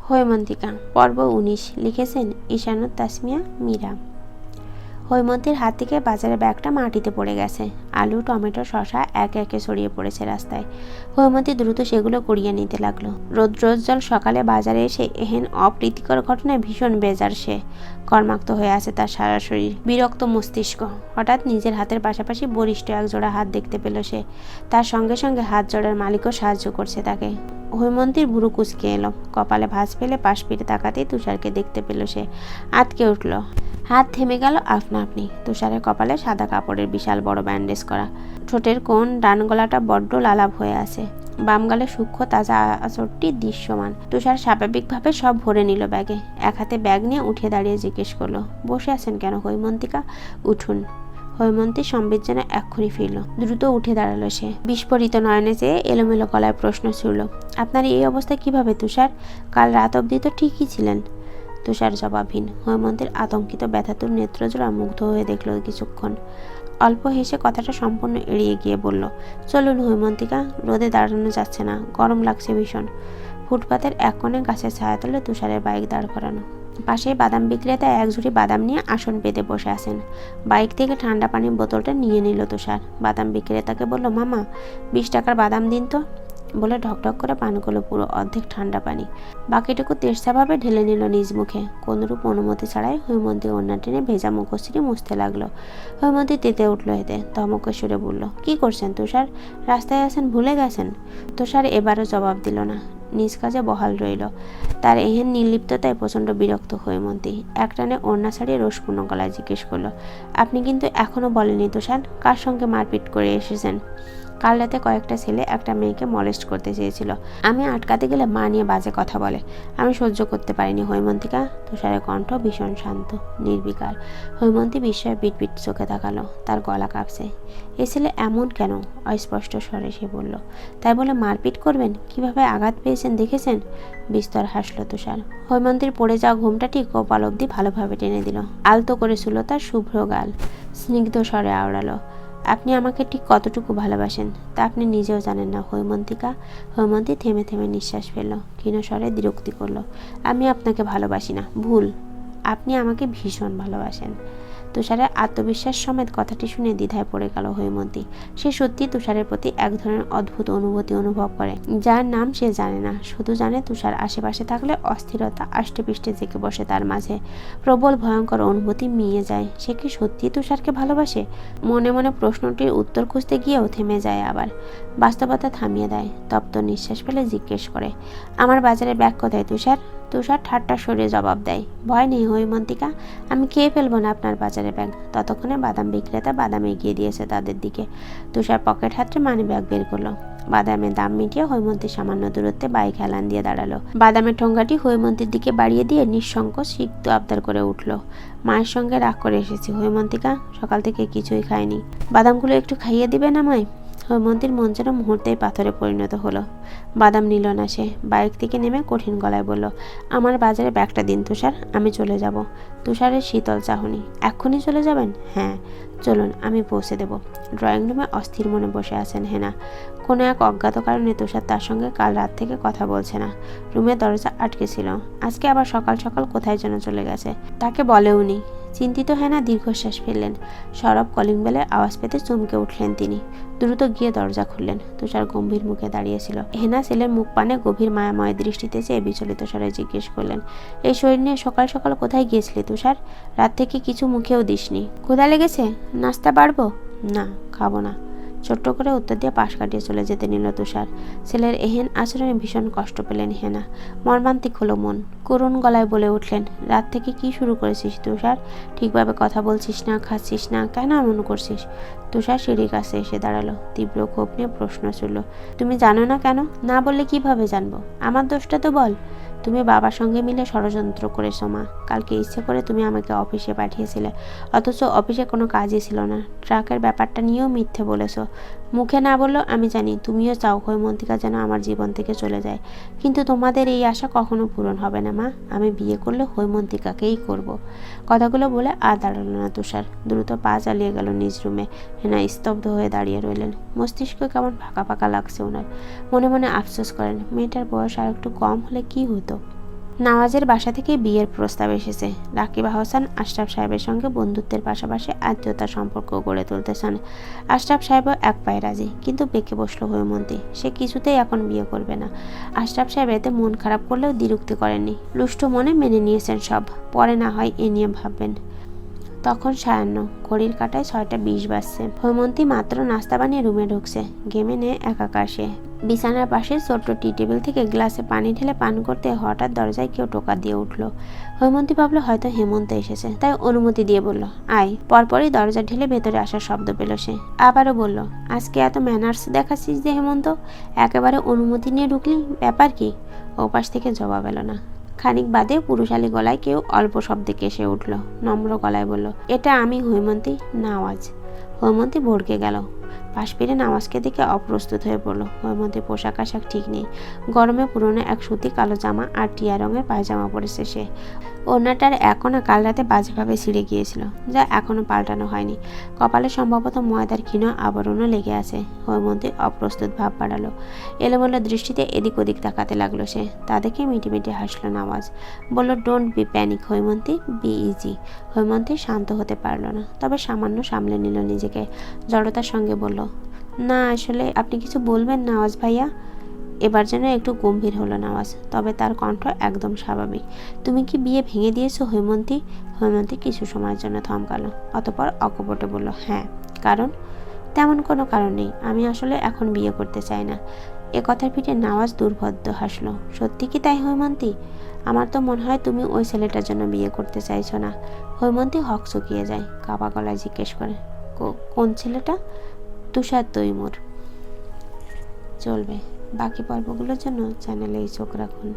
হৈমন্তিকা পর্ব ১৯ লিখেছেন ঈশানুর তাসমিয়া মীরা। হৈমন্তীর হাত থেকে বাজারে ব্যাগটা মাটিতে পড়ে গেছে। আলু, টমেটো, শশা একে একে ছড়িয়ে পড়েছে রাস্তায়। হৈমন্তী দ্রুত সেগুলো কুড়িয়ে নিতে লাগলো। রৌদ্রোজ্জ্বল সকালে বাজারে এসে এহেন অপ্রীতিকর ঘটনায় ভীষণ বেজার সে। কর্মাক্ত হয়ে আছে তার সারা শরীর, বিরক্ত মস্তিষ্ক। হঠাৎ নিজের হাতের পাশাপাশি বলিষ্ঠ একজোড়া হাত দেখতে পেল সে। তার সঙ্গে সঙ্গে হাত জোড়ার মালিকও সাহায্য করছে তাকে। হৈমন্তীর ভুরু কুঁচকে এলো, কপালে ভাঁজ ফেলে পাশ ফিরে তাকাতেই তুষারকে দেখতে পেল সে। আটকে উঠল, হাত থেমে গেল আপনা আপনি। তুষারের কপালে সাদা কাপড়ের বিশাল বড় ব্যান্ডেজ করা, ঠোঁটের কোণ ডান গলাটা বড্ড লালাভ হয়ে আছে, বাম গালে সূক্ষ্ম তাজা আঁচড়টি দৃশ্যমান। তুষার স্বাভাবিকভাবে সব ভরে নিল ব্যাগে। এক হাতে ব্যাগ নিয়ে উঠে দাঁড়িয়ে জিজ্ঞেস করলো, বসে আছেন কেন হৈমন্তিকা? উঠুন। হৈমন্তী সম্বিত যেন এক্ষুনি ফিরল। দ্রুত উঠে দাঁড়ালো সে। বিস্ফোরিত নয়নে চেয়ে এলোমেলো গলায় প্রশ্ন ছুড়ল, আপনার এই অবস্থা কিভাবে তুষার? কাল রাত অবধি তো ঠিকই ছিলেন। তুষার জবাবহীন। হৈমন্তীর আতঙ্কিত ব্যথাতুর নেত্রজোড়া মুগ্ধ হয়ে দেখল কিছুক্ষণ। অল্প হেসে কথাটা সম্পূর্ণ এড়িয়ে গিয়ে বলল, চলুন হৈমন্তিকা, রোদে দাঁড়ানো যাচ্ছে না, গরম লাগছে ভীষণ। ফুটপাতের এক কোণে গাছের ছায়াতলে তুষারের বাইক দাঁড় করানো। পাশেই বাদাম বিক্রেতা এক ঝুড়ি বাদাম নিয়ে আসন পেতে বসে আছেন। বাইক থেকে ঠান্ডা পানির বোতলটা নিয়ে নিল তুষার। বাদাম বিক্রেতাকে বলল, মামা ২০ টাকার বাদাম দিন তো, বলে ঢকঢক করে পান করলো পুরো অর্ধেক ঠান্ডা পানি। বাকিটুকু তেষ্টাভাবে ঢেলে নিল নিজ মুখে। কোনরূপ অনুমতি ছাড়াই হৈমন্তী ওড়না টেনে ভেজা মুখশ্রী মুছতে লাগলো। হৈমন্তী তেতে উঠল এতে, ধমকে সুরে বলল, কি করছেন তুষার? রাস্তায় আছেন, ভুলে গেছেন? তুষার এবারও জবাব দিল না, নিজ কাজে বহাল রইল। তার এহেন নির্লিপ্ততায় প্রচণ্ড বিরক্ত হৈমন্তী। একটানে ওড়না ছাড়িয়ে রোষপূর্ণ গলায় জিজ্ঞেস করলো, আপনি কিন্তু এখনো বলেননি তুষার, কার সঙ্গে মারপিট করে এসেছেন? কাল রাতে কয়েকটা ছেলে একটা মেয়েকে মলেস্ট করতে চেয়েছিল। আমি আটকাতে গেলে মা নিয়ে বাজে কথা বলে, আমি সহ্য করতে পারিনি হৈমন্তিকা। তুষারের কণ্ঠ ভীষণ শান্ত, নির্বিকার। হৈমন্তী বিস্ময়ে পিটপিট চোখে তাকালো, তার গলা কাঁপছে। এ ছেলে এমন কেন? অস্পষ্ট স্বরে সে বলল, তাই বলে মারপিট করবেন? কিভাবে আঘাত পেয়েছেন দেখেছেন? বিস্তর হাসল তুষার। হৈমন্তীর পড়ে যাওয়া ঘুমটা ঠিক কপাল অবধি ভালোভাবে টেনে দিল। আলতো করে শুলো তার শুভ্র গাল, স্নিগ্ধ স্বরে আওড়ালো, আপনি আমাকে ঠিক কতটুকু ভালোবাসেন তা আপনি নিজেও জানেন না হৈমন্তিকা। হৈমন্তী থেমে থেমে নিঃশ্বাস ফেলল, ক্ষীণ স্বরে বিরক্তি করল, আমি আপনাকে ভালোবাসি না, ভুল, আপনি আমাকে ভীষণ ভালোবাসেন। তুষারের আত্মবিশ্বাস সমেত কথাটি শুনে দ্বিধায় পড়ে গেল হৈমন্তী। সে সত্যি তুষারের প্রতি এক ধরনের অদ্ভুত অনুভূতি অনুভব করে, যার নাম সে জানে না। শুধু জানে তুষার আশেপাশে থাকলে অস্থিরতা আষ্টেপৃষ্টে জেঁকে বসে তার মাঝে। প্রবল ভয়ঙ্কর অনুভূতি মিয়ে যায়। সে কি সত্যি তুষারকে ভালোবাসে? মনে মনে প্রশ্নটির উত্তর খুঁজতে গিয়েও থেমে যায়, আবার বাস্তবতা থামিয়ে দেয়। তপ্ত নিঃশ্বাস ফেলে জিজ্ঞেস করে, আমার বাজারের ব্যাগ কোথায় তুষার? তুষার ঠাট্টা সরে জবাব দেয়, ভয় নেই হৈমন্তিকা, আমি খেয়ে ফেলবো না আপনার বাজারের ব্যাগ। ততক্ষণে বাদাম বিক্রেতা বাদাম এগিয়ে দিয়েছে তাদের দিকে। তুষার পকেট হাতে মানি ব্যাগ বের করলো। বাদামের দাম মিটিয়ে হৈমন্তী সামান্য দূরত্বে বাইক হেলান দিয়ে দাঁড়ালো। বাদামের ঠোঙ্গাটি হৈমন্তীর দিকে বাড়িয়ে দিয়ে নিঃসংকোচ সিক্ত আবদার করে উঠল, মায়ের সঙ্গে রাগ করে এসেছি হৈমন্তিকা, সকাল থেকে কিছুই খায়নি, বাদামগুলো একটু খাইয়ে দিবেন আমায়? হৈমন্তীর মন যেন মুহূর্তেই পাথরে পরিণত হলো। বাদাম নিল না সে। বাইক থেকে নেমে কঠিন গলায় বলল, আমার বাজারে ব্যাগটা দিন তুষার, আমি চলে যাব। তুষারের শীতল চাহনি, এক্ষুনি চলে যাবেন? হ্যাঁ চলুন, আমি পৌঁছে দেব। ড্রয়িং রুমে অস্থির মনে বসে আছেন হেনা। কোনো এক অজ্ঞাত কারণে তুষার তার সঙ্গে কাল রাত থেকে কথা বলছে না। রুমের দরজা আটকে ছিল। আজকে আবার সকাল সকাল কোথায় যেন চলে গেছে, তাকে বলেওনি। চিন্তিত হেনা দীর্ঘশ্বাস ফেললেন। সরব কলিং বেলের আওয়াজ পেতে চমকে উঠলেন তিনি। দ্রুত গিয়ে দরজা খুললেন। তুষার গম্ভীর মুখে দাঁড়িয়েছিল। হেনা ছেলের মুখ পানে গভীর মায়াময় দৃষ্টিতে চেয়ে বিচলিত স্বরে জিজ্ঞেস করলেন, এই শরীর নিয়ে সকাল সকাল কোথায় গিয়েছিলি তুষার? রাত থেকে কিছু মুখেও দিসনি। ক্ষুধা লেগেছে? নাস্তা বাড়বো? না, খাবো না। ছোট্ট করে উত্তর দিয়ে পাশ কাটিয়ে চলে যেতে নিল তুষার। ছেলের এহেন আচরণে ভীষণ কষ্ট পেলেন হেনা। মর্মান্তিক হলো মন। করুণ গলায় বলে উঠলেন, রাত থেকে কি শুরু করেছিস তুষার? ঠিকভাবে কথা বলছিস না, খাচ্ছিস না, কেন এমন করছিস? তুষার সিঁড়ির কাছে এসে দাঁড়ালো। তীব্র ক্ষোভ নিয়ে প্রশ্ন ছুড়ল, তুমি জানো না কেন? না বললে কিভাবে জানবো? আমার দোষটা তো বল। তুমি বাবার সঙ্গে মিলে ষড়যন্ত্র করেছো মা। কালকে ইচ্ছে করে তুমি আমাকে অফিসে পাঠিয়েছিলে, অথচ অফিসে কোনো কাজই ছিল না। ট্রাকের ব্যাপারটা নিয়েও মিথ্যে বলেছো। মুখে না বললেও আমি জানি তুমিও চাও হৈমন্তিকা যেন আমার জীবন থেকে চলে যায়। কিন্তু তোমাদের এই আশা কখনো পূরণ হবে না মা। আমি বিয়ে করলে হৈমন্তিকাকেই করব। কথাগুলো বলে আর দাঁড়ালো না তুষার। দ্রুত পা চালিয়ে গেল নিজ রুমে। হেনা স্তব্ধ হয়ে দাঁড়িয়ে রইলেন। মস্তিষ্ক কেমন ফাঁকা ফাঁকা লাগছে ওনার। মনে মনে আফসোস করেন, মেয়েটার বয়স আর একটু কম হলে কি হতো। নওয়াজের বাসা থেকে বিয়ের প্রস্তাব এসেছে। রাকিব আহসান আশরাফ সাহেবের সঙ্গে বন্ধুত্বের পাশাপাশি আত্মীয়তার সম্পর্ক গড়ে তুলতেছেন। আশরাফ সাহেবও এক পায়ে রাজি, কিন্তু বেঁকে বসলো হৈমন্তী। সে কিছুতেই এখন বিয়ে করবে না। আশরাফ সাহেব এতে মন খারাপ করলেও দ্বিরুক্তি করেননি, লুষ্ট মনে মেনে নিয়েছেন সব। পরে না হয় এ নিয়ে ভাববেন। তখন সায়ান্ন, ঘড়ির কাঁটায় 6:20 বাজছে। হৈমন্তী মাত্র নাস্তা বানিয়ে রুমে ঢুকছে। গেমে নিয়ে একাকার সে। বিছানার পাশে ছোট্ট টি টেবিল থেকে গ্লাসে পানি ঢেলে পান করতে হঠাৎ দরজায় কেউ টোকা দিয়ে উঠল। হৈমন্তী ভাবলো হয়তো হেমন্ত এসেছে, তাই অনুমতি দিয়ে বলল, আয়। পরপরই দরজা ঢেলে ভেতরে আসার শব্দ পেল সে। আবারও বলল, আজকে এত ম্যানার্স দেখাচ্ছিস যে হেমন্ত, একেবারে অনুমতি নিয়ে ঢুকলি, ব্যাপার কি? ওপাশ থেকে জবাব এলো না। খানিক বাদে পুরুষালী গলায় কেউ অল্প শব্দে কেসে উঠল। নম্র গলায় বলল, এটা আমি হৈমন্তী, নওয়াজ। হৈমন্তী ভড়কে গেল। পাশ ফিরে নওয়াজকে দেখে অপ্রস্তুত হয়ে পড়ল। হৈমন্তীর পোশাক আশাক ঠিক নেই। গরমে পুরনো এক সুতি কালো জামা আর টিয়া রঙের পায়জামা পরেছে সে। ওড়নাটার এখনো কাল রাতে বাজেভাবে ছিঁড়ে গিয়েছিল, যা এখনো পাল্টানো হয়নি। কপালে সম্ভবত ময়দার ক্ষীণ আবরণও লেগে আছে। হৈমন্তী অপ্রস্তুত ভাব বাড়ালো। এলোমেলো দৃষ্টিতে এদিক ওদিক তাকাতে লাগলো সে। তা দেখে মিটিমিটি হাসলো নওয়াজ। বলল, don't be panic Haimanti, be easy. Haimanti শান্ত হতে পারল না, তবে সামান্য সামলে নিল নিজেকে। জড়তার সঙ্গে বলল, না আসলে আপনি কিছু বলবেন নওয়াজ ভাইয়া? এবার যেন একটু গম্ভীর হলো নওয়াজ, তবে তার কণ্ঠ একদম স্বাভাবিক। তুমি কি বিয়ে ভেঙে দিয়েছো হৈমন্তী? হৈমন্তী কিছু সময়ের জন্য থমকালো, অতঃপর অকপটে বলল, হ্যাঁ। কারণ? তেমন কোনো কারণ নেই, আমি আসলে এখন বিয়ে করতে চাই না। এ কথার পিঠে নওয়াজ দুর্ভদ্র হাসলো। সত্যি কি তাই হৈমন্তী? আমার তো মনে হয় তুমি ওই ছেলেটার জন্য বিয়ে করতে চাইছো না। হৈমন্তী হক চুকিয়ে যায়, কাপা গলায় জিজ্ঞেস করে, কোন ছেলেটা? তুষার তৈমুর। চলবে, বাকি পর্বগুলোর জন্য চ্যানেলেই চোখ রাখুন।